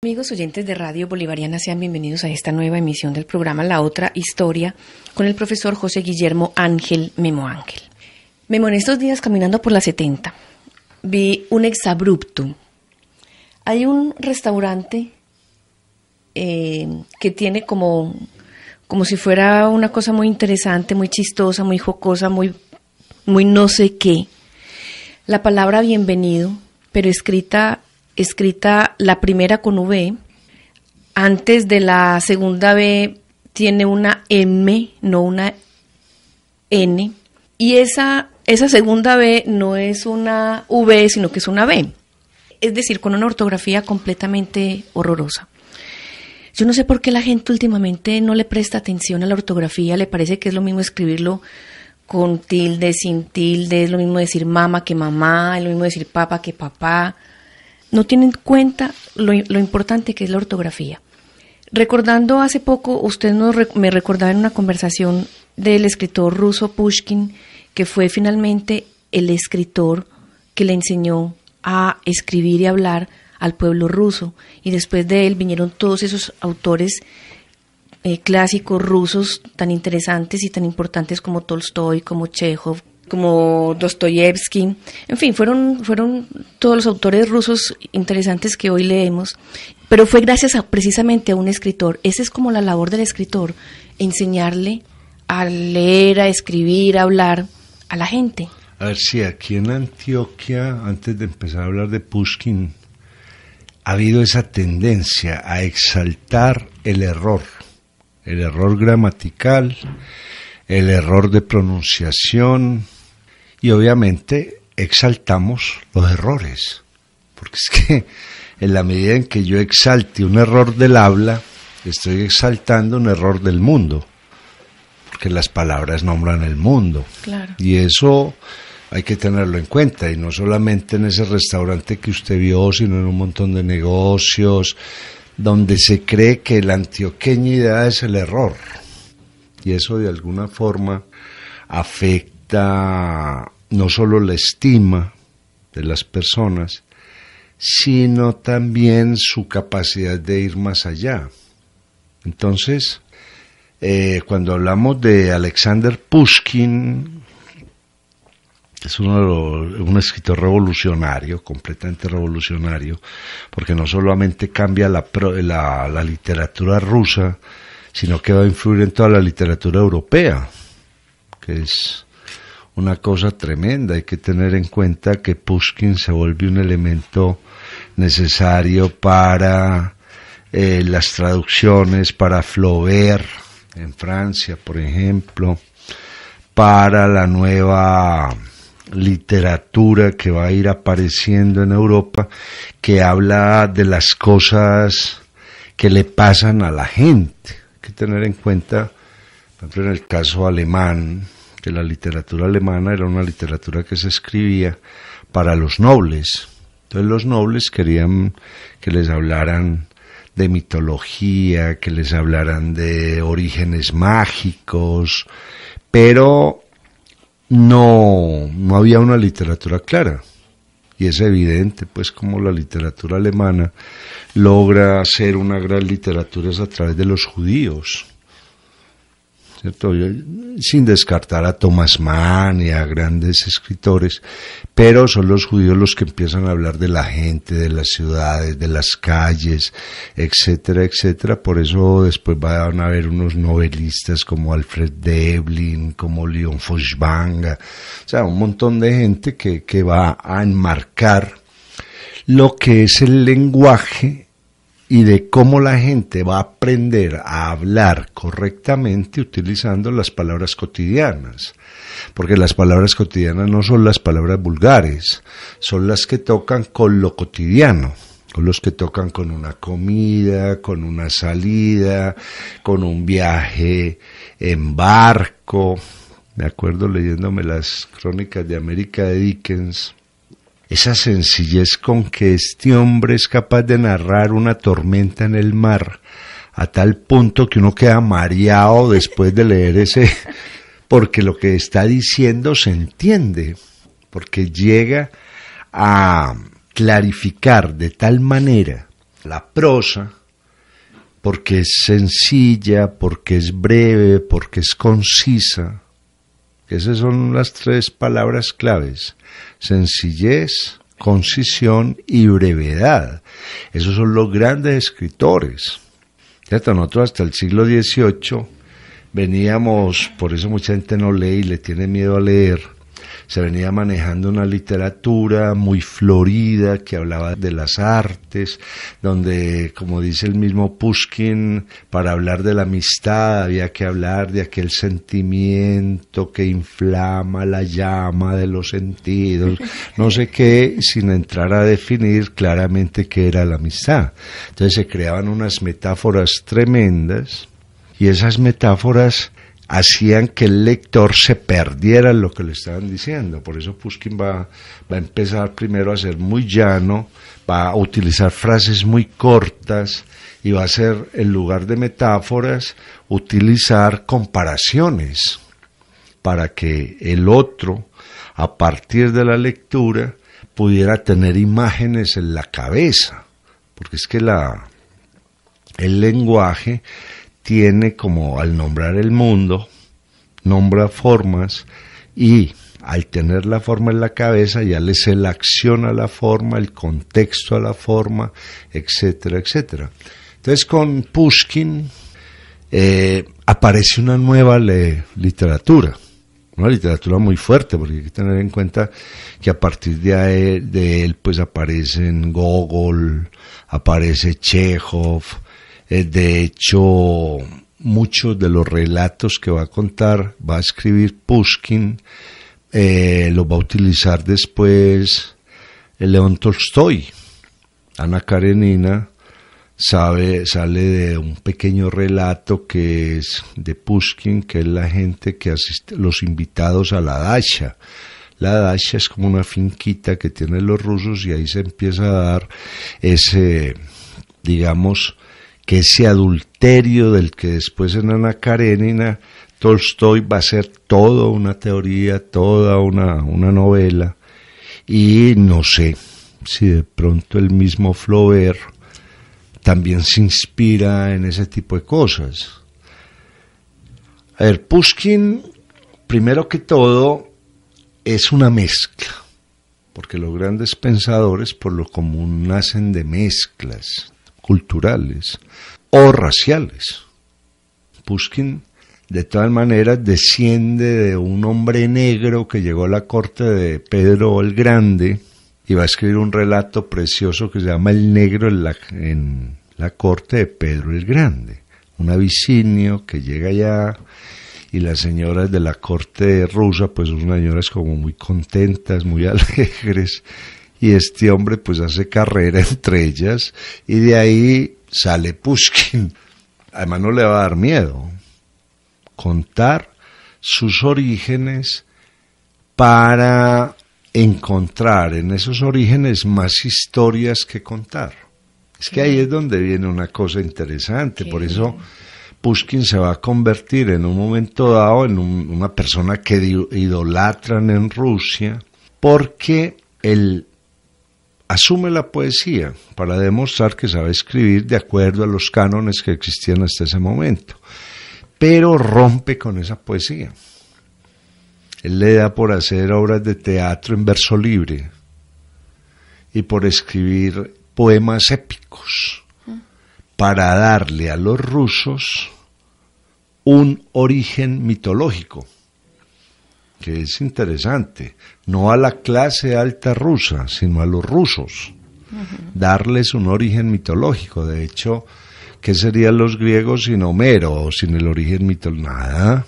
Amigos oyentes de Radio Bolivariana, sean bienvenidos a esta nueva emisión del programa La Otra Historia con el profesor José Guillermo Ángel Memo Ángel. Memo, en estos días caminando por la 70 vi un exabrupto. Hay un restaurante que tiene como si fuera una cosa muy interesante, muy chistosa, muy jocosa, muy no sé qué. La palabra bienvenido, pero escrita la primera con V, antes de la segunda V tiene una M, no una N, y esa segunda V no es una V, sino que es una B, es decir, con una ortografía completamente horrorosa. Yo no sé por qué la gente últimamente no le presta atención a la ortografía, le parece que es lo mismo escribirlo con tilde, sin tilde, es lo mismo decir mamá que mamá, es lo mismo decir papá que papá. No tienen en cuenta lo importante que es la ortografía. Recordando hace poco, usted me recordaba en una conversación del escritor ruso Pushkin, que fue finalmente el escritor que le enseñó a escribir y hablar al pueblo ruso. Y después de él vinieron todos esos autores clásicos rusos tan interesantes y tan importantes como Tolstoy, como Chekhov, como Dostoyevsky, en fin, fueron todos los autores rusos interesantes que hoy leemos, pero fue gracias precisamente a un escritor. Esa es como la labor del escritor, enseñarle a leer, a escribir, a hablar a la gente. A ver, si aquí en Antioquia, antes de empezar a hablar de Pushkin, ha habido esa tendencia a exaltar el error gramatical, el error de pronunciación, y obviamente exaltamos los errores, porque es que en la medida en que yo exalte un error del habla, estoy exaltando un error del mundo, porque las palabras nombran el mundo. Claro. Y eso hay que tenerlo en cuenta, y no solamente en ese restaurante que usted vio, sino en un montón de negocios donde se cree que la antioqueñidad es el error, y eso de alguna forma afecta no solo la estima de las personas, sino también su capacidad de ir más allá. Entonces, cuando hablamos de Alexander Pushkin, es un escritor revolucionario, completamente revolucionario, porque no solamente cambia la literatura rusa, sino que va a influir en toda la literatura europea, que es una cosa tremenda. Hay que tener en cuenta que Pushkin se vuelve un elemento necesario para las traducciones, para Flaubert en Francia, por ejemplo, para la nueva literatura que va a ir apareciendo en Europa, que habla de las cosas que le pasan a la gente. Hay que tener en cuenta, por ejemplo, en el caso alemán, que la literatura alemana era una literatura que se escribía para los nobles. Entonces los nobles querían que les hablaran de mitología, que les hablaran de orígenes mágicos, pero no había una literatura clara. Y es evidente, pues, como la literatura alemana logra ser una gran literatura es a través de los judíos, ¿cierto? Sin descartar a Thomas Mann y a grandes escritores, pero son los judíos los que empiezan a hablar de la gente, de las ciudades, de las calles, etcétera, etcétera. Por eso después van a haber unos novelistas como Alfred Döblin, como Leon Feuchtwanger, o sea, un montón de gente que va a enmarcar lo que es el lenguaje y de cómo la gente va a aprender a hablar correctamente utilizando las palabras cotidianas, porque las palabras cotidianas no son las palabras vulgares, son las que tocan con lo cotidiano, con los que tocan con una comida, con una salida, con un viaje en barco. Me acuerdo leyéndome las crónicas de América de Dickens, esa sencillez con que este hombre es capaz de narrar una tormenta en el mar, a tal punto que uno queda mareado después de leer porque lo que está diciendo se entiende, porque llega a clarificar de tal manera la prosa, porque es sencilla, porque es breve, porque es concisa. Esas son las tres palabras claves: sencillez, concisión y brevedad. Esos son los grandes escritores. ¿Cierto? Nosotros hasta el siglo XVIII veníamos, por eso mucha gente no lee y le tiene miedo a leer, se venía manejando una literatura muy florida que hablaba de las artes, donde, como dice el mismo Pushkin, para hablar de la amistad había que hablar de aquel sentimiento que inflama la llama de los sentidos, no sé qué, sin entrar a definir claramente qué era la amistad. Entonces se creaban unas metáforas tremendas, y esas metáforas hacían que el lector se perdiera en lo que le estaban diciendo. Por eso Pushkin va a empezar primero a ser muy llano, va a utilizar frases muy cortas y va a ser, en lugar de metáforas, utilizar comparaciones para que el otro, a partir de la lectura, pudiera tener imágenes en la cabeza. Porque es que el lenguaje tiene, como al nombrar el mundo, nombra formas, y al tener la forma en la cabeza ya le sé la acción a la forma, el contexto a la forma, etcétera, etcétera. Entonces con Pushkin aparece una nueva literatura, una literatura muy fuerte, porque hay que tener en cuenta que a partir de él pues aparecen Gogol, aparece Chekhov. De hecho, muchos de los relatos que va a contar, va a escribir Pushkin, los va a utilizar después León Tolstoy. Ana Karenina sale de un pequeño relato que es de Pushkin, que es la gente que asiste, los invitados a la dacha. La dacha es como una finquita que tienen los rusos, y ahí se empieza a dar ese, digamos, que ese adulterio del que después en Ana Karenina Tolstoy va a ser toda una teoría, toda una novela, y no sé si de pronto el mismo Flaubert también se inspira en ese tipo de cosas. A ver, Pushkin, primero que todo, es una mezcla, porque los grandes pensadores por lo común nacen de mezclas culturales o raciales. Pushkin, de todas maneras, desciende de un hombre negro que llegó a la corte de Pedro el Grande y va a escribir un relato precioso que se llama El negro en la corte de Pedro el Grande. Un abisinio que llega allá, y las señoras de la corte rusa pues son señoras como muy contentas, muy alegres, y este hombre pues hace carrera entre ellas, y de ahí sale Pushkin. Además no le va a dar miedo contar sus orígenes para encontrar en esos orígenes más historias que contar. Es que ahí es donde viene una cosa interesante. Por eso Pushkin se va a convertir en un momento dado en una persona que idolatran en Rusia, porque él asume la poesía para demostrar que sabe escribir de acuerdo a los cánones que existían hasta ese momento, pero rompe con esa poesía. Él le da por hacer obras de teatro en verso libre y por escribir poemas épicos para darle a los rusos un origen mitológico, que es interesante, no a la clase alta rusa, sino a los rusos, darles un origen mitológico. De hecho, ¿qué serían los griegos sin Homero o sin el origen mitológico? Nada.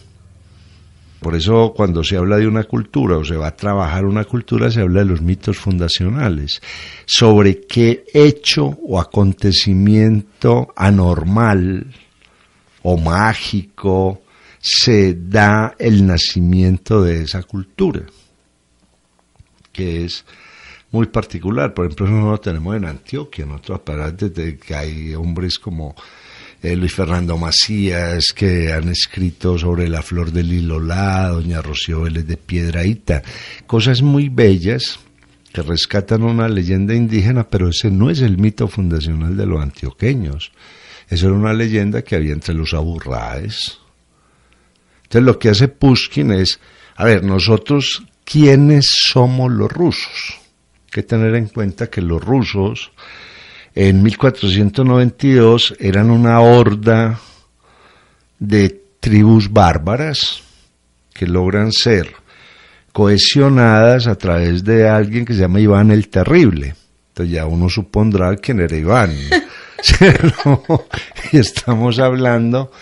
Por eso cuando se habla de una cultura o se va a trabajar una cultura, se habla de los mitos fundacionales, sobre qué hecho o acontecimiento anormal o mágico se da el nacimiento de esa cultura, que es muy particular. Por ejemplo, nosotros lo tenemos en Antioquia, nosotros aparte de que hay hombres como Luis Fernando Macías, que han escrito sobre la flor del Lilolá, doña Rocío Vélez de Piedrahíta, cosas muy bellas que rescatan una leyenda indígena, pero ese no es el mito fundacional de los antioqueños. Eso era una leyenda que había entre los aburraes. Entonces lo que hace Pushkin es, a ver, nosotros, ¿quiénes somos los rusos? Hay que tener en cuenta que los rusos en 1492 eran una horda de tribus bárbaras que logran ser cohesionadas a través de alguien que se llama Iván el Terrible. Entonces ya uno supondrá quién era Iván. Y estamos hablando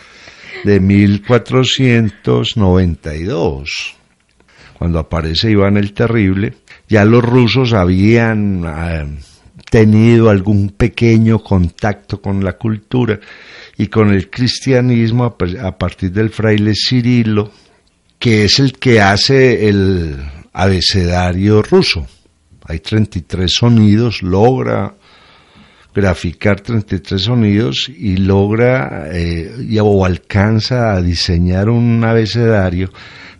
de 1492, cuando aparece Iván el Terrible. Ya los rusos habían tenido algún pequeño contacto con la cultura y con el cristianismo a partir del fraile Cirilo, que es el que hace el abecedario ruso. Hay 33 sonidos, logra graficar 33 sonidos y logra o alcanza a diseñar un abecedario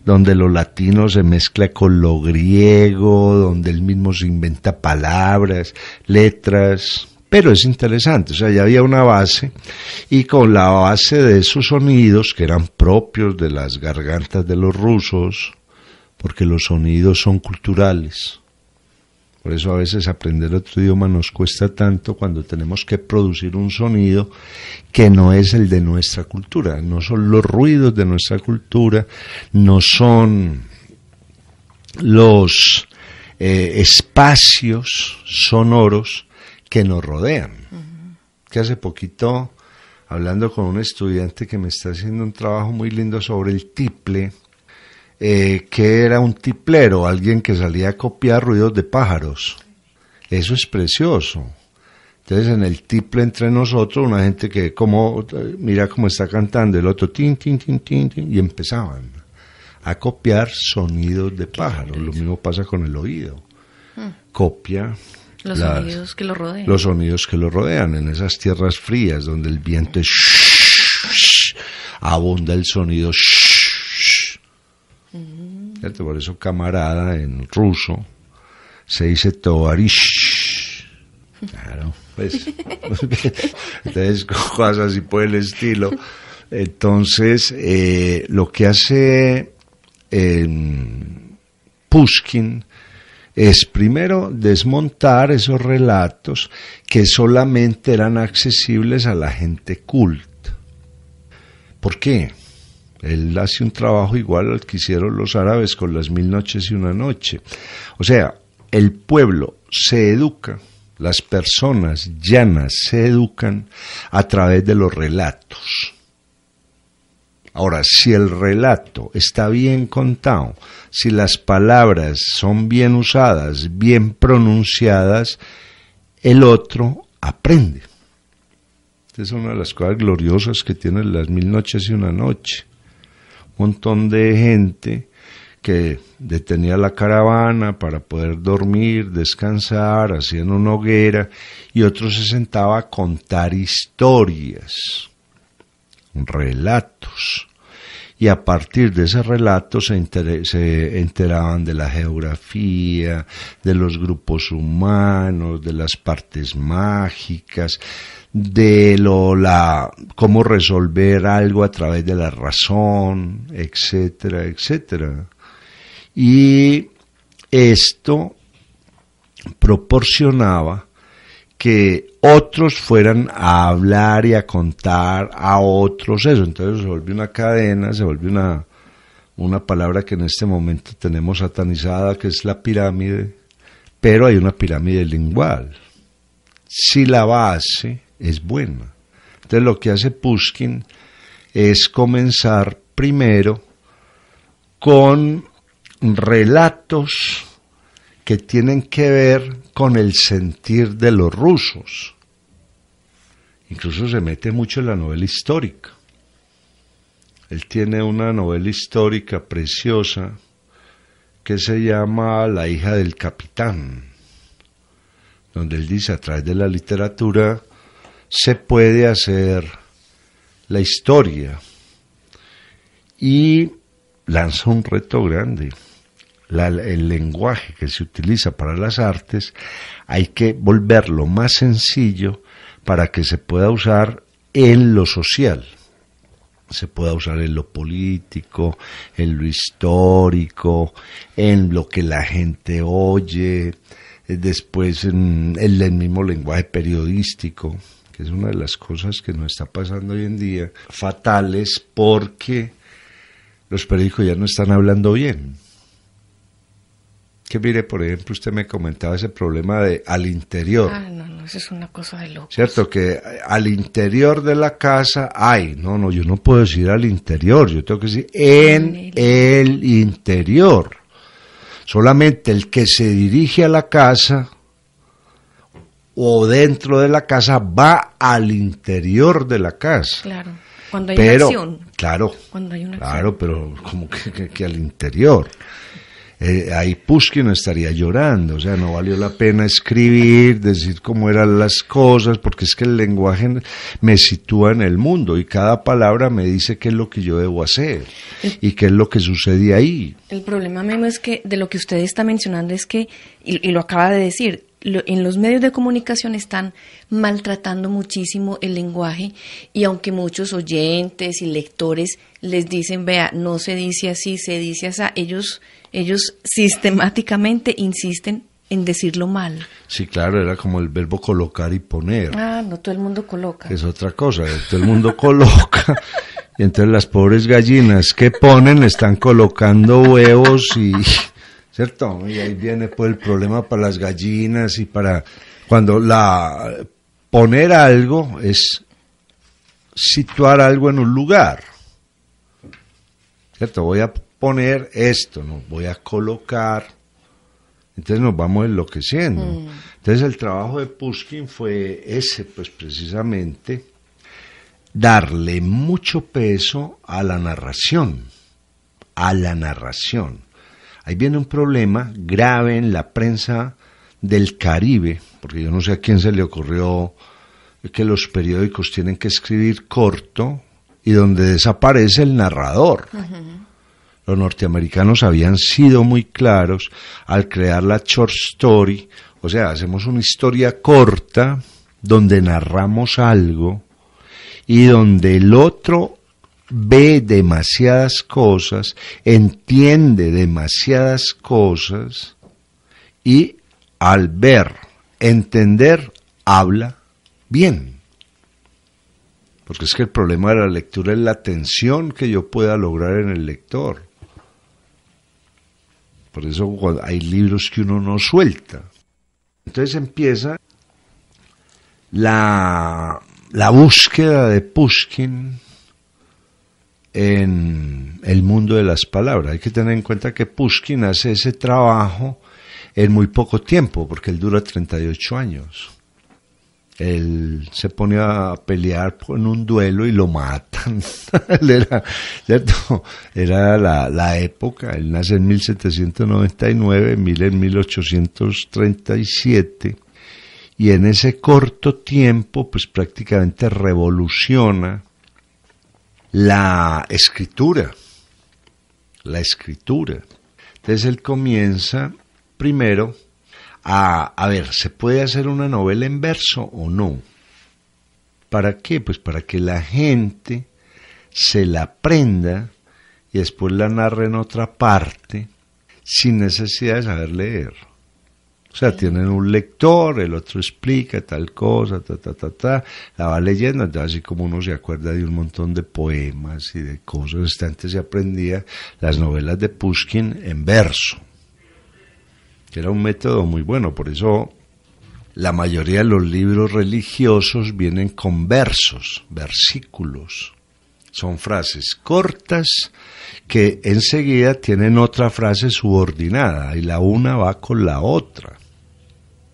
donde lo latino se mezcla con lo griego, donde él mismo se inventa palabras, letras, pero es interesante, o sea, ya había una base, y con la base de esos sonidos, que eran propios de las gargantas de los rusos, porque los sonidos son culturales. Por eso a veces aprender otro idioma nos cuesta tanto cuando tenemos que producir un sonido que no es el de nuestra cultura, no son los ruidos de nuestra cultura, no son los espacios sonoros que nos rodean. Que hace poquito, hablando con un estudiante que me está haciendo un trabajo muy lindo sobre el tiple, que era un tiplero, alguien que salía a copiar ruidos de pájaros. Eso es precioso. Entonces en el tiple entre nosotros, una gente que mira cómo está cantando, el otro tin, tin, tin, tin, tin, y empezaban a copiar sonidos de pájaros. Lo mismo pasa con el oído. Copia los sonidos que lo rodean. Los sonidos que lo rodean en esas tierras frías donde el viento es abunda el sonido ¿cierto? Por eso camarada en ruso se dice tovarish. Claro, pues entonces cosas así por el estilo. Entonces lo que hace Pushkin es primero desmontar esos relatos que solamente eran accesibles a la gente culta. ¿Por qué? Él hace un trabajo igual al que hicieron los árabes con las 1000 noches y una noche. O sea, el pueblo se educa, las personas llanas se educan a través de los relatos. Ahora, si el relato está bien contado, si las palabras son bien usadas, bien pronunciadas, el otro aprende. Esta es una de las cosas gloriosas que tienen las 1000 noches y una noche. Un montón de gente que detenía la caravana para poder dormir, descansar, hacían una hoguera, y otro se sentaba a contar historias, relatos. Y a partir de ese relato se enteraban de la geografía, de los grupos humanos, de las partes mágicas, de cómo resolver algo a través de la razón, etcétera, etcétera. Y esto proporcionaba que otros fueran a hablar y a contar a otros eso. Entonces se volvió una cadena, se volvió una palabra que en este momento tenemos satanizada, que es la pirámide, pero hay una pirámide lingual. Si la base es buena. Entonces lo que hace Pushkin es comenzar primero con relatos que tienen que ver con el sentir de los rusos. Incluso se mete mucho en la novela histórica. Él tiene una novela histórica preciosa que se llama La hija del capitán, donde él dice, a través de la literatura se puede hacer la historia, y lanza un reto grande. el lenguaje que se utiliza para las artes, hay que volverlo más sencillo para que se pueda usar en lo social. Se pueda usar en lo político, en lo histórico, en lo que la gente oye, después en el mismo lenguaje periodístico, que es una de las cosas que nos está pasando hoy en día, fatales, porque los periódicos ya no están hablando bien. Que mire, por ejemplo, usted me comentaba ese problema de al interior. No, eso es una cosa de locos. Cierto, que al interior de la casa no, yo no puedo decir al interior, yo tengo que decir en el interior. Solamente el que se dirige a la casa o dentro de la casa va al interior de la casa. Claro, cuando hay una acción. Claro, cuando hay una acción. Pero como que al interior. Ahí Pushkin estaría llorando, o sea, no valió la pena escribir, decir cómo eran las cosas, porque es que el lenguaje me sitúa en el mundo y cada palabra me dice qué es lo que yo debo hacer y qué es lo que sucede ahí. El problema, Memo, es que de lo que usted está mencionando es que, y lo acaba de decir, en los medios de comunicación están maltratando muchísimo el lenguaje, y aunque muchos oyentes y lectores les dicen, vea, no se dice así, se dice así, ellos sistemáticamente insisten en decirlo mal. Sí, claro, era como el verbo colocar y poner. No todo el mundo coloca. Es otra cosa, todo el mundo coloca, y entonces las pobres gallinas que ponen están colocando huevos y... ¿Cierto? Y ahí viene pues el problema para las gallinas y para cuando poner algo es situar algo en un lugar. ¿Cierto? Voy a poner esto, no voy a colocar. Entonces nos vamos enloqueciendo. Entonces el trabajo de Pushkin fue ese, pues precisamente darle mucho peso a la narración. Ahí viene un problema grave en la prensa del Caribe, porque yo no sé a quién se le ocurrió que los periódicos tienen que escribir corto y donde desaparece el narrador. Uh-huh. Los norteamericanos habían sido muy claros al crear la short story, o sea, hacemos una historia corta donde narramos algo y donde el otro ve demasiadas cosas, entiende demasiadas cosas y al ver, entender, habla bien. Porque es que el problema de la lectura es la atención que yo pueda lograr en el lector. Por eso hay libros que uno no suelta. Entonces empieza la búsqueda de Pushkin en el mundo de las palabras. Hay que tener en cuenta que Pushkin hace ese trabajo en muy poco tiempo, porque él dura 38 años. Él se pone a pelear en un duelo y lo matan. Él era, ¿cierto? Era la época, él nace en 1799, Emil en 1837, y en ese corto tiempo, pues prácticamente revoluciona la escritura. Entonces él comienza primero a ver, ¿se puede hacer una novela en verso o no? ¿Para qué? Pues para que la gente se la aprenda y después la narre en otra parte sin necesidad de saber leer. O sea, tienen un lector, el otro explica tal cosa, la va leyendo, entonces así como uno se acuerda de un montón de poemas y de cosas, antes se aprendía las novelas de Pushkin en verso, que era un método muy bueno, por eso la mayoría de los libros religiosos vienen con versos, versículos, son frases cortas que enseguida tienen otra frase subordinada y la una va con la otra.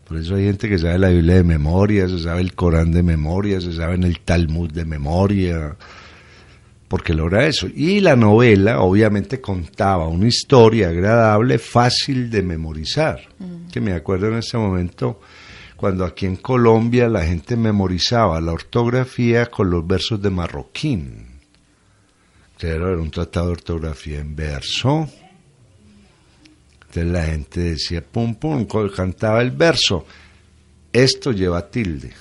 Por eso hay gente que sabe la Biblia de memoria, se sabe el Corán de memoria, se sabe el Talmud de memoria, porque logra eso. Y la novela obviamente contaba una historia agradable, fácil de memorizar. Que me acuerdo en este momento cuando aquí en Colombia la gente memorizaba la ortografía con los versos de Marroquín. Era un tratado de ortografía en verso. Entonces la gente decía, pum, pum, cantaba el verso. Esto lleva tilde.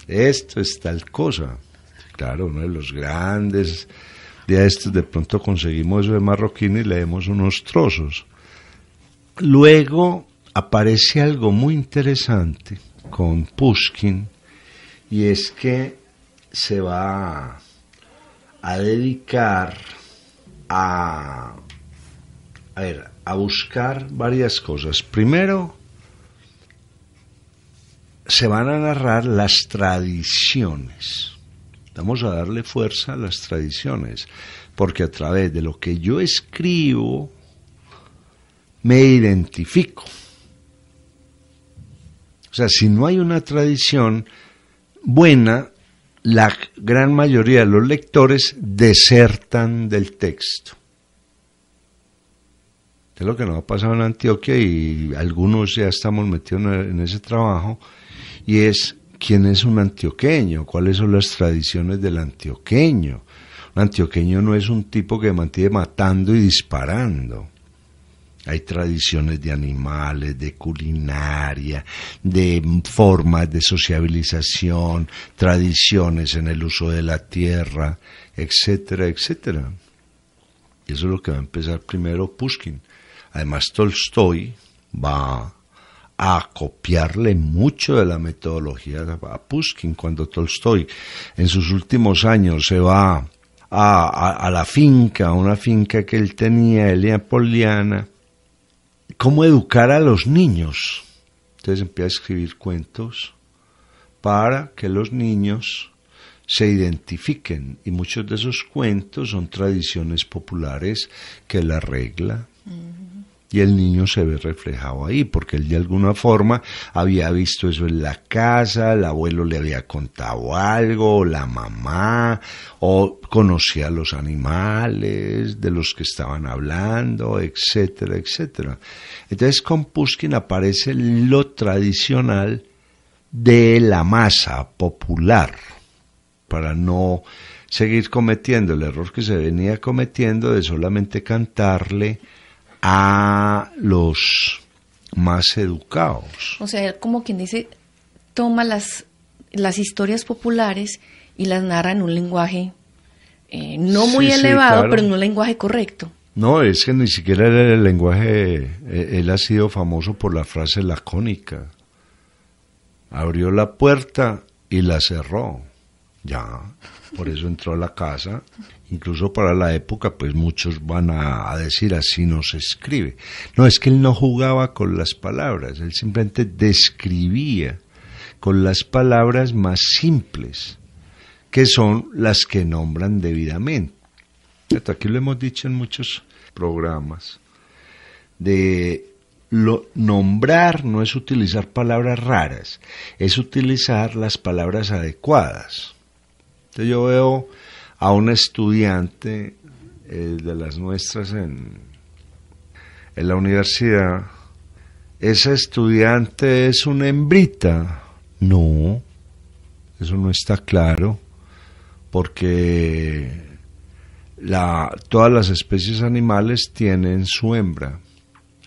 Esto es tal cosa. Claro, uno de los grandes de estos, de pronto conseguimos eso de Marroquín y leemos unos trozos. Luego aparece algo muy interesante con Pushkin, y es que se va a dedicar a buscar varias cosas. Primero, se van a narrar las tradiciones. Vamos a darle fuerza a las tradiciones, porque a través de lo que yo escribo me identifico. O sea, si no hay una tradición buena, la gran mayoría de los lectores desertan del texto. Es lo que nos ha pasado en Antioquia, y algunos ya estamos metidos en ese trabajo, y es: ¿quién es un antioqueño? ¿Cuáles son las tradiciones del antioqueño? Un antioqueño no es un tipo que mantiene matando y disparando. Hay tradiciones de animales, de culinaria, de formas de sociabilización, tradiciones en el uso de la tierra, etcétera, etcétera. Y eso es lo que va a empezar primero Pushkin. Además, Tolstoy va a copiarle mucho de la metodología a Pushkin. Cuando Tolstoy en sus últimos años se va a la finca, a una finca que él tenía, Elia Poliana, ¿cómo educar a los niños? Entonces empieza a escribir cuentos para que los niños se identifiquen, y muchos de esos cuentos son tradiciones populares que él arregla. Y el niño se ve reflejado ahí, porque él de alguna forma había visto eso en la casa, el abuelo le había contado algo, la mamá, o conocía a los animales de los que estaban hablando, etcétera, etcétera. Entonces con Pushkin aparece lo tradicional de la masa popular, para no seguir cometiendo el error que se venía cometiendo de solamente cantarle a los más educados. O sea, como quien dice, toma las historias populares y las narra en un lenguaje no muy elevado, claro, pero en un lenguaje correcto. No, es que ni siquiera era el lenguaje. Él ha sido famoso por la frase lacónica. Abrió la puerta y la cerró. Ya, por eso entró a la casa. Incluso para la época, pues muchos van a decir: así no se escribe. No, es que él no jugaba con las palabras, él simplemente describía con las palabras más simples, que son las que nombran debidamente. Aquí lo hemos dicho en muchos programas, nombrar no es utilizar palabras raras, es utilizar las palabras adecuadas. Entonces yo veo a una estudiante de las nuestras en la universidad. ¿Esa estudiante es una hembrita? No, eso no está claro, porque todas las especies animales tienen su hembra.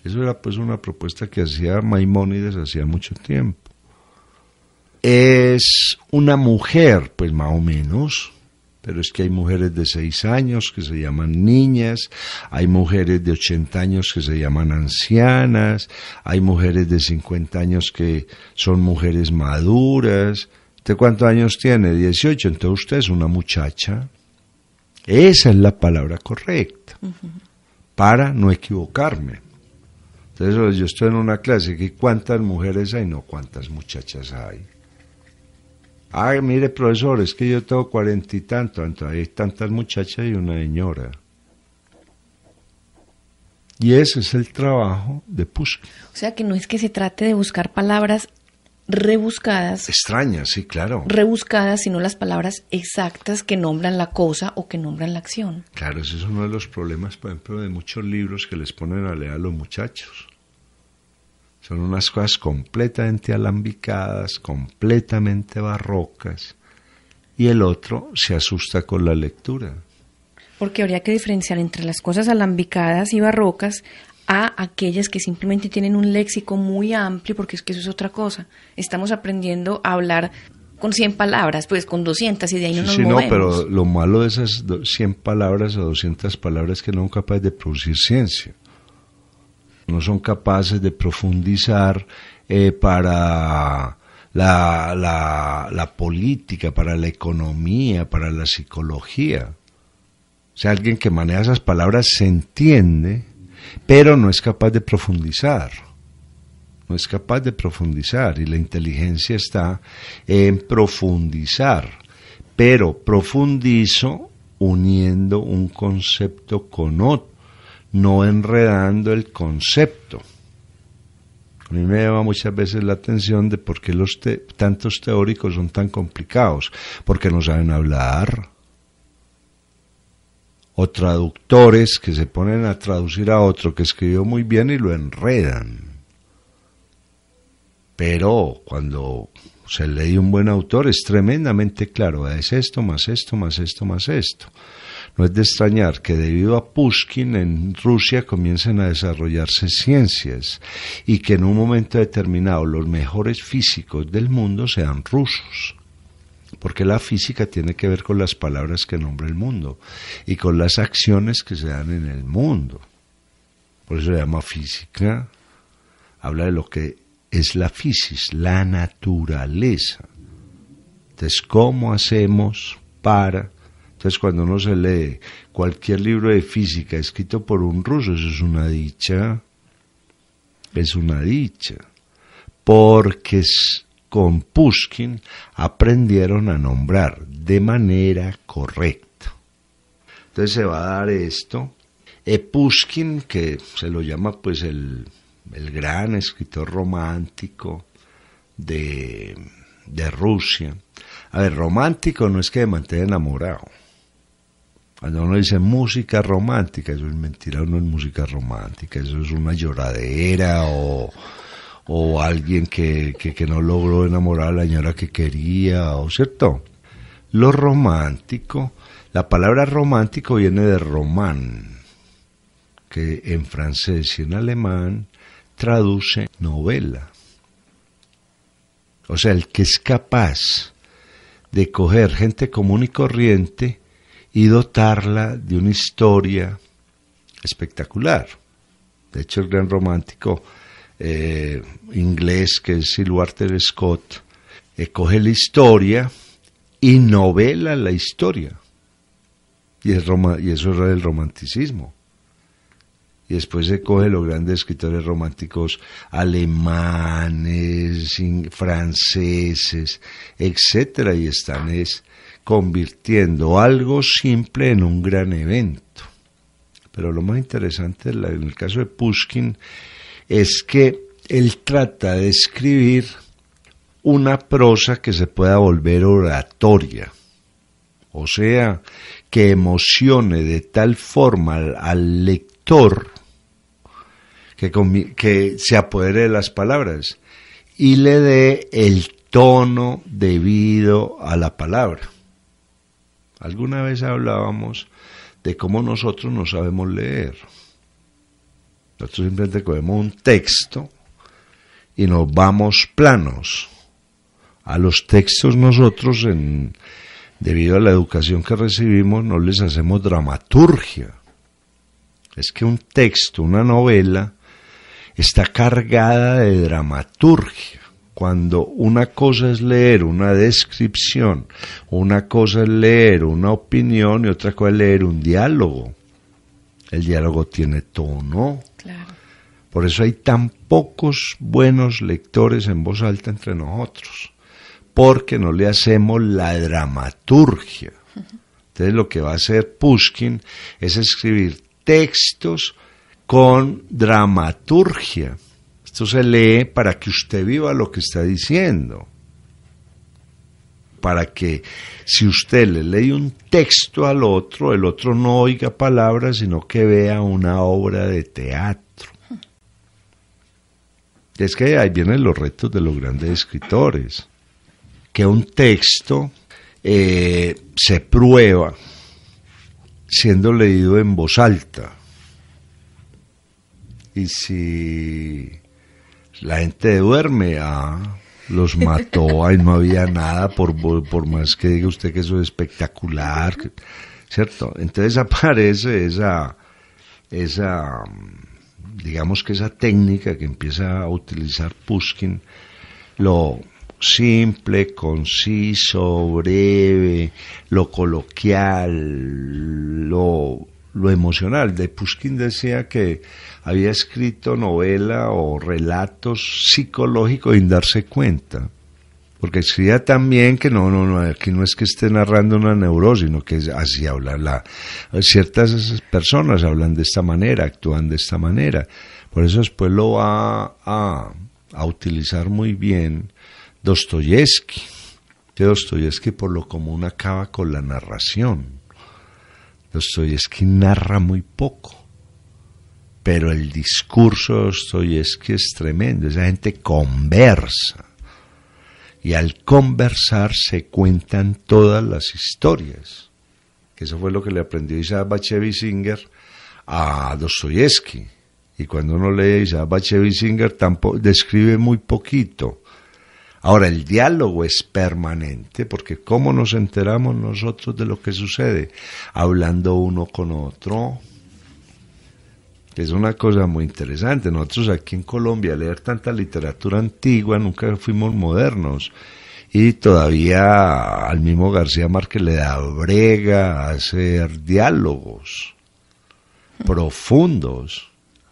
Eso era pues una propuesta que hacía Maimónides hacía mucho tiempo. ¿Es una mujer? Pues más o menos. Pero es que hay mujeres de 6 años que se llaman niñas, hay mujeres de 80 años que se llaman ancianas, hay mujeres de 50 años que son mujeres maduras. ¿Usted cuántos años tiene? 18, entonces usted es una muchacha. Esa es la palabra correcta, para no equivocarme. Entonces yo estoy en una clase, ¿y cuántas mujeres hay? No, ¿cuántas muchachas hay? Ay, mire, profesor, es que yo tengo 40 y tanto, entonces hay tantas muchachas y una señora. Y ese es el trabajo de Pushkin. O sea, que no es que se trate de buscar palabras rebuscadas. Extrañas, sí, claro. Rebuscadas, sino las palabras exactas que nombran la cosa o que nombran la acción. Claro, ese es uno de los problemas, por ejemplo, de muchos libros que les ponen a leer a los muchachos. Son unas cosas completamente alambicadas, completamente barrocas, y el otro se asusta con la lectura. Porque habría que diferenciar entre las cosas alambicadas y barrocas a aquellas que simplemente tienen un léxico muy amplio, porque es que eso es otra cosa. Estamos aprendiendo a hablar con 100 palabras, pues con 200 y de ahí no nos movemos. No, pero lo malo de esas 100 palabras o 200 palabras es que no son capaces de producir ciencia. No son capaces de profundizar para la política, para la economía, para la psicología. O sea, alguien que maneja esas palabras se entiende, pero no es capaz de profundizar. No es capaz de profundizar, y la inteligencia está en profundizar. Pero profundizo uniendo un concepto con otro, no enredando el concepto. A mí me llama muchas veces la atención de por qué tantos teóricos son tan complicados, porque no saben hablar. O traductores que se ponen a traducir a otro que escribió muy bien y lo enredan. Pero cuando se lee un buen autor es tremendamente claro, es esto, más esto, más esto, más esto. No es de extrañar que debido a Pushkin en Rusia comiencen a desarrollarse ciencias y que en un momento determinado los mejores físicos del mundo sean rusos. Porque la física tiene que ver con las palabras que nombra el mundo y con las acciones que se dan en el mundo. Por eso se llama física, habla de lo que es la física, la naturaleza. Entonces, ¿cómo hacemos para...? Entonces, cuando uno se lee cualquier libro de física escrito por un ruso, eso es una dicha, porque con Pushkin aprendieron a nombrar de manera correcta. Entonces se va a dar esto. Pushkin, que se lo llama pues el gran escritor romántico de Rusia. A ver, romántico no es que me mantenga enamorado. Cuando uno dice música romántica, eso es mentira, no es música romántica, eso es una lloradera o alguien que no logró enamorar a la señora que quería, ¿o cierto? Lo romántico, la palabra romántico viene de román, que en francés y en alemán traduce novela. O sea, el que es capaz de coger gente común y corriente y dotarla de una historia espectacular. De hecho, el gran romántico inglés, que es Sir Walter Scott, coge la historia y novela la historia. Y eso era el romanticismo. Y después se coge los grandes escritores románticos alemanes, franceses, etcétera, y están convirtiendo algo simple en un gran evento. Pero lo más interesante en el caso de Pushkin es que él trata de escribir una prosa que se pueda volver oratoria, o sea, que emocione de tal forma al lector que se apodere de las palabras y le dé el tono debido a la palabra. Alguna vez hablábamos de cómo nosotros no sabemos leer. Nosotros simplemente cogemos un texto y nos vamos planos. A los textos nosotros, debido a la educación que recibimos, no les hacemos dramaturgia. Es que un texto, una novela, está cargada de dramaturgia. Cuando una cosa es leer una descripción, una cosa es leer una opinión y otra cosa es leer un diálogo. El diálogo tiene tono. Claro. Por eso hay tan pocos buenos lectores en voz alta entre nosotros, porque no le hacemos la dramaturgia. Entonces lo que va a hacer Pushkin es escribir textos con dramaturgia. Esto se lee para que usted viva lo que está diciendo. Para que si usted le lee un texto al otro, el otro no oiga palabras, sino que vea una obra de teatro. Es que ahí vienen los retos de los grandes escritores. Que un texto se prueba siendo leído en voz alta. Y si la gente duerme, los mató, ahí no había nada, por más que diga usted que eso es espectacular, ¿cierto? Entonces aparece esa digamos que esa técnica que empieza a utilizar Pushkin, lo simple, conciso, breve, lo coloquial, lo emocional. De Pushkin decía que había escrito novela o relatos psicológicos sin darse cuenta, porque escribía también que no, aquí no es que esté narrando una neurosis, sino que así habla ciertas personas hablan de esta manera, actúan de esta manera. Por eso después lo va a utilizar muy bien Dostoyevsky. Que Dostoyevsky por lo común acaba con la narración. Dostoyevsky narra muy poco, pero el discurso de Dostoyevsky es tremendo. Esa gente conversa, y al conversar se cuentan todas las historias. Eso fue lo que le aprendió Isaac Bashevis Singer a Dostoyevsky. Y cuando uno lee Isaac Bashevis Singer tampoco describe muy poquito. Ahora, el diálogo es permanente, porque ¿cómo nos enteramos nosotros de lo que sucede? Hablando uno con otro. Es una cosa muy interesante. Nosotros aquí en Colombia, leer tanta literatura antigua, nunca fuimos modernos. Y todavía al mismo García Márquez le da brega a hacer diálogos profundos.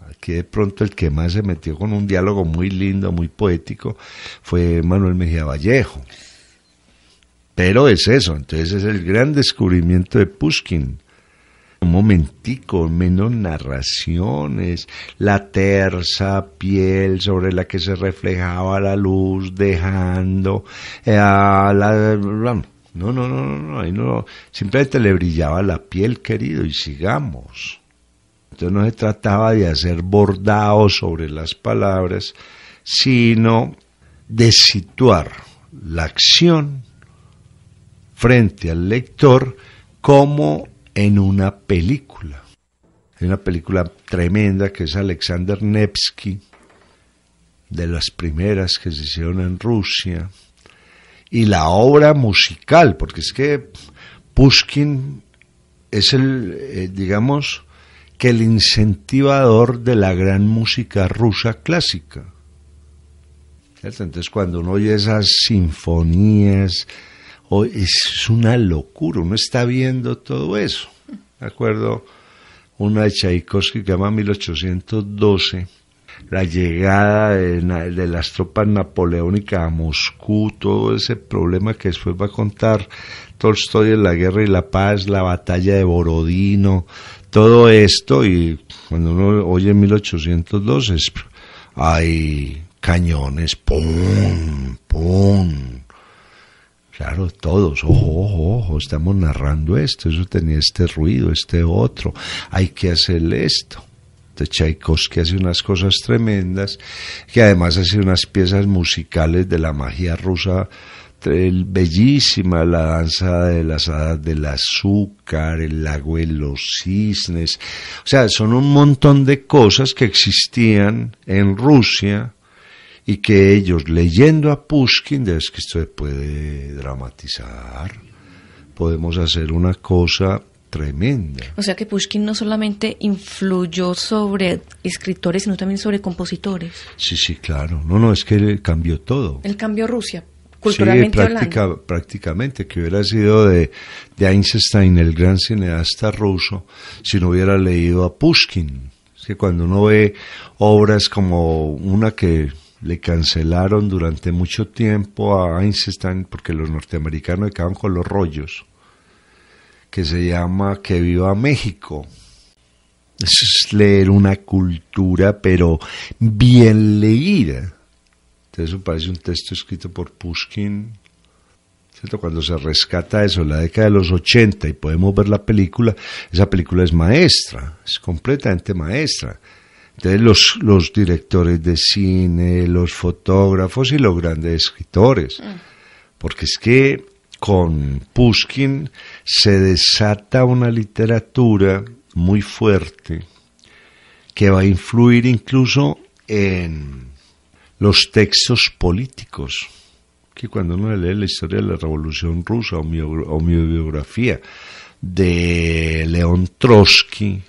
Aquí de pronto el que más se metió con un diálogo muy lindo, muy poético, fue Manuel Mejía Vallejo. Pero es eso, entonces es el gran descubrimiento de Pushkin. Un momentico, menos narraciones, la tersa piel sobre la que se reflejaba la luz, dejando no, ahí no, simplemente le brillaba la piel, querido, y sigamos. Entonces no se trataba de hacer bordados sobre las palabras, sino de situar la acción frente al lector como en una película. Hay una película tremenda que es Alexander Nevsky, de las primeras que se hicieron en Rusia, y la obra musical, porque es que Pushkin es digamos que el incentivador de la gran música rusa clásica. ¿Cierto? Entonces cuando uno oye esas sinfonías, es una locura, uno está viendo todo eso. ¿De acuerdo? Una de Tchaikovsky que se llama 1812, la llegada de las tropas napoleónicas a Moscú, todo ese problema que después va a contar Tolstoy en La Guerra y la Paz, la batalla de Borodino, todo esto, y cuando uno oye 1812 hay cañones, pum, pum. Claro, todos, ojo, estamos narrando esto, eso tenía este ruido, este otro, hay que hacerle esto. Entonces Tchaikovsky hace unas cosas tremendas, que además hace unas piezas musicales de la magia rusa bellísima, la danza de las hadas del azúcar, el lago de los cisnes, o sea, son un montón de cosas que existían en Rusia y que ellos, leyendo a Pushkin, es que esto se puede dramatizar, podemos hacer una cosa tremenda. O sea que Pushkin no solamente influyó sobre escritores, sino también sobre compositores. Sí, claro, no, es que él cambió todo. Él cambió Rusia. Culturalmente hablando. Prácticamente, que hubiera sido de Eisenstein, el gran cineasta ruso, si no hubiera leído a Pushkin. Es que cuando uno ve obras como una que le cancelaron durante mucho tiempo a Eisenstein, porque los norteamericanos acaban con los rollos, que se llama Que viva México. Eso es leer una cultura, pero bien leída. Eso parece un texto escrito por Pushkin, ¿cierto? Cuando se rescata eso, la década de los 80, y podemos ver la película, esa película es maestra, es completamente maestra. Entonces los directores de cine, los fotógrafos y los grandes escritores, porque es que con Pushkin se desata una literatura muy fuerte, que va a influir incluso en los textos políticos. Que cuando uno lee la historia de la Revolución Rusa o mi biografía de León Trotsky,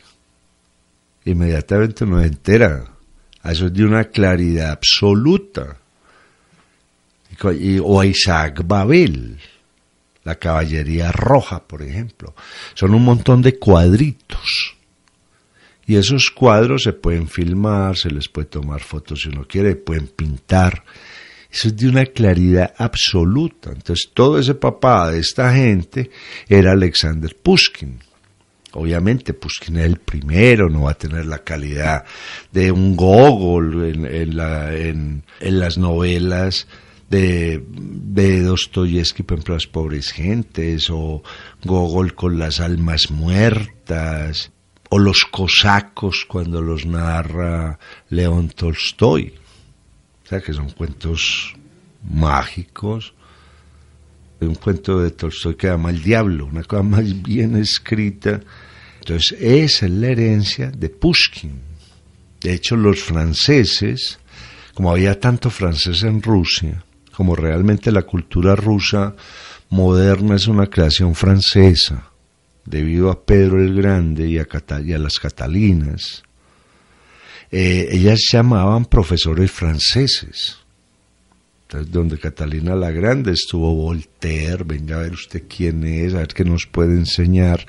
inmediatamente uno se entera. Eso es de una claridad absoluta. O a Isaac Babel, la Caballería Roja, por ejemplo. Son un montón de cuadritos. Y esos cuadros se pueden filmar, se les puede tomar fotos si uno quiere, pueden pintar. Eso es de una claridad absoluta. Entonces, todo ese papá de esta gente era Alexander Pushkin. Obviamente, Pushkin es el primero, no va a tener la calidad de un Gogol en las novelas de Dostoyevsky, por ejemplo, Las pobres gentes, o Gogol con Las almas muertas, o Los cosacos cuando los narra León Tolstoy. O sea, que son cuentos mágicos. Un cuento de Tolstoy que llama El diablo, una cosa más bien escrita. Entonces, esa es la herencia de Pushkin. De hecho, los franceses, como había tanto francés en Rusia, como realmente la cultura rusa moderna es una creación francesa, debido a Pedro el Grande y a las Catalinas, ellas llamaban profesores franceses. Entonces, donde Catalina la Grande estuvo Voltaire, venga a ver usted quién es, a ver qué nos puede enseñar,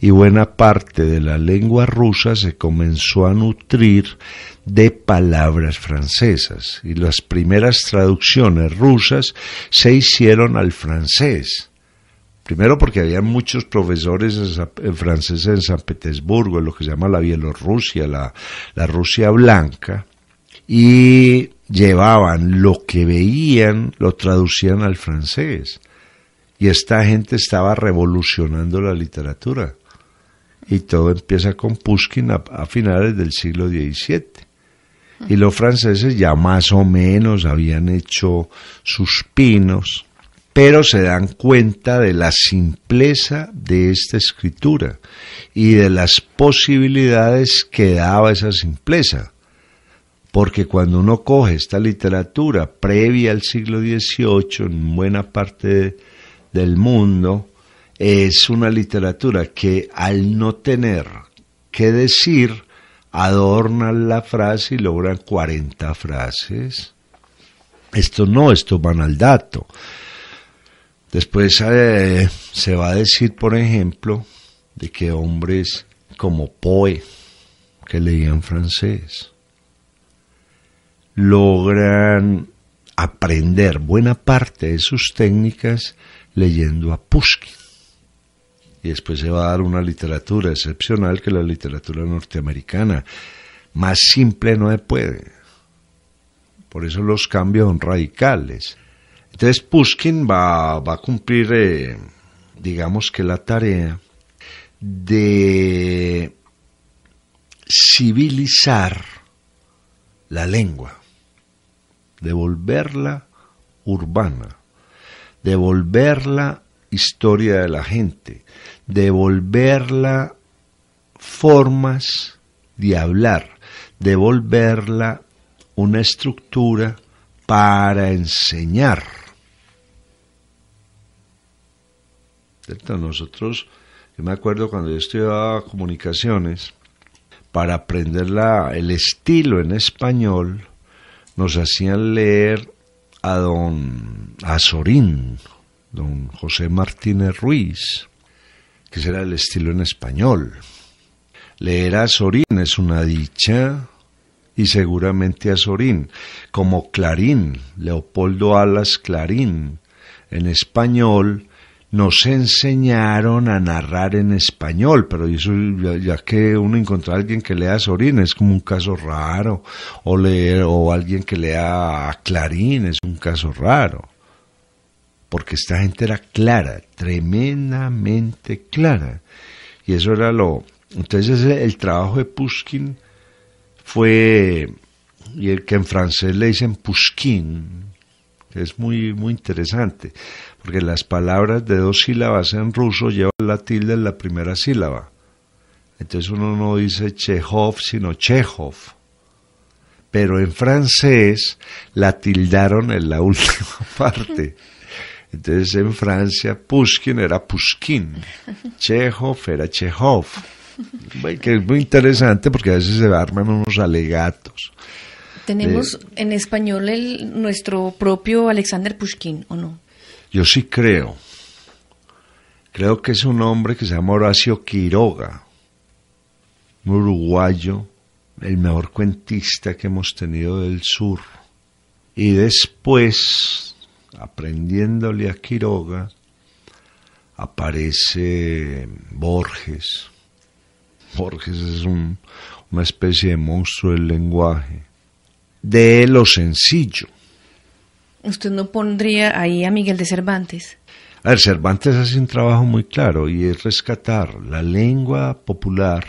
y buena parte de la lengua rusa se comenzó a nutrir de palabras francesas, y las primeras traducciones rusas se hicieron al francés. Primero porque había muchos profesores franceses en San Petersburgo, en lo que se llama la Bielorrusia, la Rusia blanca, y llevaban lo que veían, lo traducían al francés. Y esta gente estaba revolucionando la literatura. Y todo empieza con Pushkin a finales del siglo XVII. Y los franceses ya más o menos habían hecho sus pinos, pero se dan cuenta de la simpleza de esta escritura y de las posibilidades que daba esa simpleza. Porque cuando uno coge esta literatura previa al siglo XVIII en buena parte del mundo, es una literatura que al no tener que decir, adornan la frase y logran 40 frases. Esto van al dato. Después se va a decir, por ejemplo, de que hombres como Poe, que leían francés, logran aprender buena parte de sus técnicas leyendo a Pushkin. Y después se va a dar una literatura excepcional, que es la literatura norteamericana. Más simple no se puede. Por eso los cambios son radicales. Entonces Pushkin va a cumplir, digamos que la tarea de civilizar la lengua, de volverla urbana, de volverla historia de la gente, de volverla formas de hablar, de volverla una estructura para enseñar. ¿Cierto? Nosotros, yo me acuerdo cuando yo estudiaba comunicaciones, para aprender el estilo en español, nos hacían leer a Sorín, don José Martínez Ruiz, que ese era el estilo en español. Leer a Sorín es una dicha, y seguramente a Sorín, como Clarín, Leopoldo Alas Clarín, en español, nos enseñaron a narrar en español, pero eso, ya que uno encuentra a alguien que lea a Sorín es como un caso raro, o alguien que lea a Clarín es un caso raro, porque esta gente era clara, tremendamente clara, y eso era entonces el trabajo de Pushkin fue, y el que en francés le dicen Pushkin, que es muy, muy interesante, porque las palabras de 2 sílabas en ruso llevan la tilde en la primera sílaba. Entonces uno no dice Chekhov, sino Chekhov. Pero en francés la tildaron en la última parte. Entonces en Francia Pushkin era Pushkin, Chekhov era Chekhov. Que es muy interesante porque a veces se arman unos alegatos. ¿Tenemos en español nuestro propio Alexander Pushkin o no? Yo sí creo. Creo que es un hombre que se llama Horacio Quiroga, un uruguayo, el mejor cuentista que hemos tenido del sur. Y después, aprendiéndole a Quiroga, aparece Borges. Borges es una especie de monstruo del lenguaje, de lo sencillo. ¿Usted no pondría ahí a Miguel de Cervantes? A ver, Cervantes hace un trabajo muy claro y es rescatar la lengua popular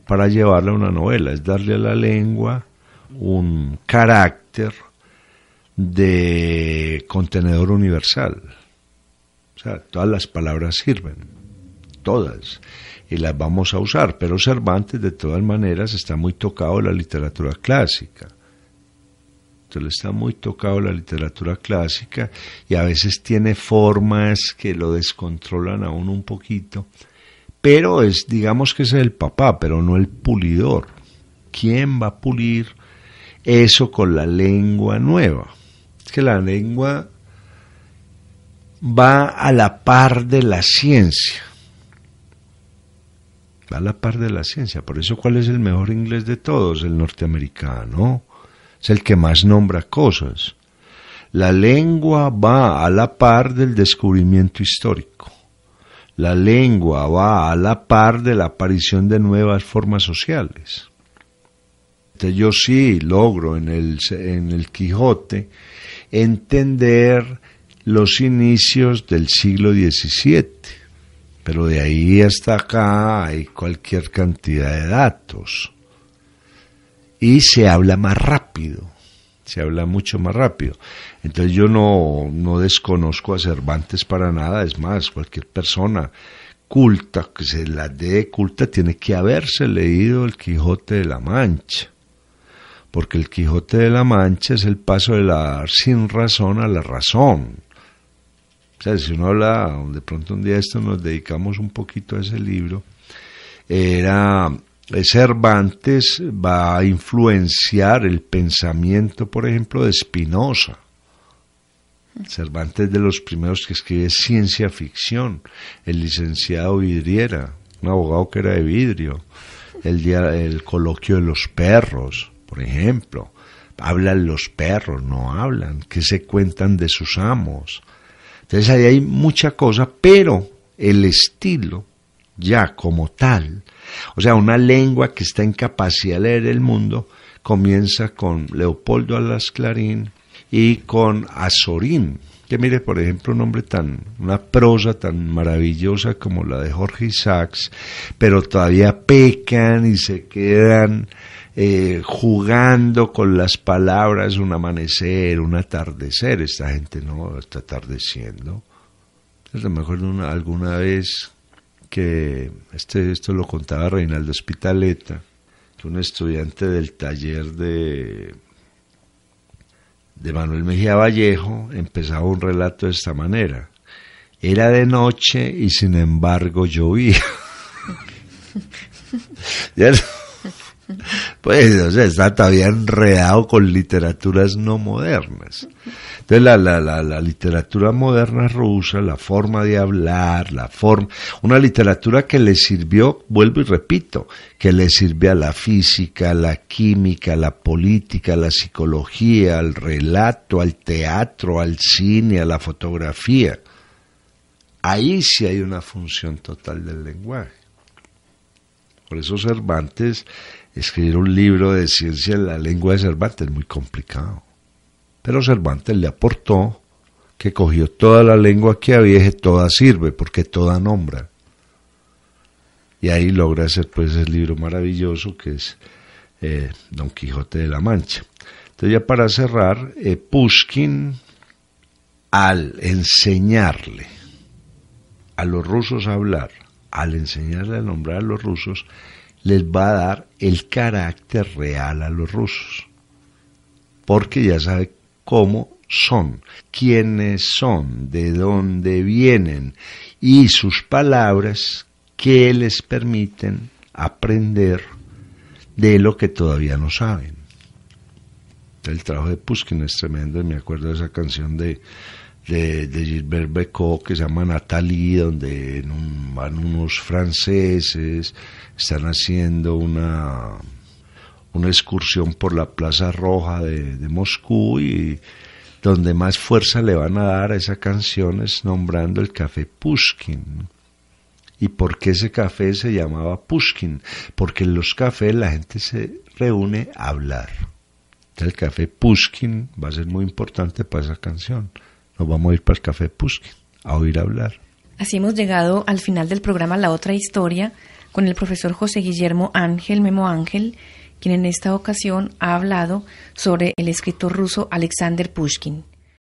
para llevarla a una novela, es darle a la lengua un carácter de contenedor universal. O sea, todas las palabras sirven, todas, y las vamos a usar, pero Cervantes de todas maneras está muy tocado de la literatura clásica. Entonces está muy tocado de la literatura clásica y a veces tiene formas que lo descontrolan a uno un poquito, pero digamos que es el papá, pero no el pulidor. ¿Quién va a pulir eso con la lengua nueva? Es que la lengua va a la par de la ciencia. Va a la par de la ciencia. Por eso, ¿cuál es el mejor inglés de todos? El norteamericano. Es el que más nombra cosas. La lengua va a la par del descubrimiento histórico. La lengua va a la par de la aparición de nuevas formas sociales. Entonces yo sí logro en el Quijote entender los inicios del siglo XVII, pero de ahí hasta acá hay cualquier cantidad de datos. Y se habla más rápido, se habla mucho más rápido. Entonces yo no desconozco a Cervantes para nada, es más, cualquier persona culta, que se la dé culta, tiene que haberse leído el Quijote de la Mancha, porque el Quijote de la Mancha es el paso de la sin razón a la razón. O sea, si uno habla, de pronto un día esto nos dedicamos un poquito a ese libro, Cervantes va a influenciar el pensamiento, por ejemplo, de Spinoza. Cervantes es de los primeros que escribe ciencia ficción. El licenciado Vidriera, un abogado que era de vidrio. El coloquio de los perros, por ejemplo. Hablan los perros, no hablan. ¿Qué se cuentan de sus amos? Entonces ahí hay mucha cosa, pero el estilo ya como tal, o sea, una lengua que está en capacidad de leer el mundo, comienza con Leopoldo Alas Clarín y con Azorín, que mire, por ejemplo, una prosa tan maravillosa como la de Jorge Isaacs, pero todavía pecan y se quedan jugando con las palabras, un amanecer, un atardecer. Esta gente no está atardeciendo. Entonces, me acuerdo alguna vez que esto lo contaba Reinaldo Spitaleta, que un estudiante del taller de Manuel Mejía Vallejo empezaba un relato de esta manera: era de noche y sin embargo llovía. Pues, o sea, está todavía enredado con literaturas no modernas. Entonces, la literatura moderna rusa, la forma de hablar, una literatura que le sirvió, vuelvo y repito, que le sirve a la física, a la química, a la política, a la psicología, al relato, al teatro, al cine, a la fotografía. Ahí sí hay una función total del lenguaje. Por eso Cervantes, escribir un libro de ciencia en la lengua de Cervantes es muy complicado. Pero Cervantes le aportó que cogió toda la lengua que había y dije, toda sirve, porque toda nombra. Y ahí logra hacer pues ese libro maravilloso que es Don Quijote de la Mancha. Entonces ya para cerrar, Pushkin, al enseñarle a los rusos a hablar, al enseñarle a nombrar a los rusos, les va a dar el carácter real a los rusos, porque ya sabe cómo son, quiénes son, de dónde vienen, y sus palabras que les permiten aprender de lo que todavía no saben. El trabajo de Pushkin es tremendo, y me acuerdo de esa canción de Gilbert Bécaud que se llama Nathalie, donde van unos franceses, están haciendo una excursión por la Plaza Roja de Moscú, y donde más fuerza le van a dar a esa canción es nombrando el café Pushkin. ¿Y por qué ese café se llamaba Pushkin? Porque en los cafés la gente se reúne a hablar. Entonces el café Pushkin va a ser muy importante para esa canción. Nos vamos a ir para el café Pushkin a oír hablar. Así hemos llegado al final del programa La Otra Historia con el profesor José Guillermo Ángel, Memo Ángel, quien en esta ocasión ha hablado sobre el escritor ruso Alexander Pushkin.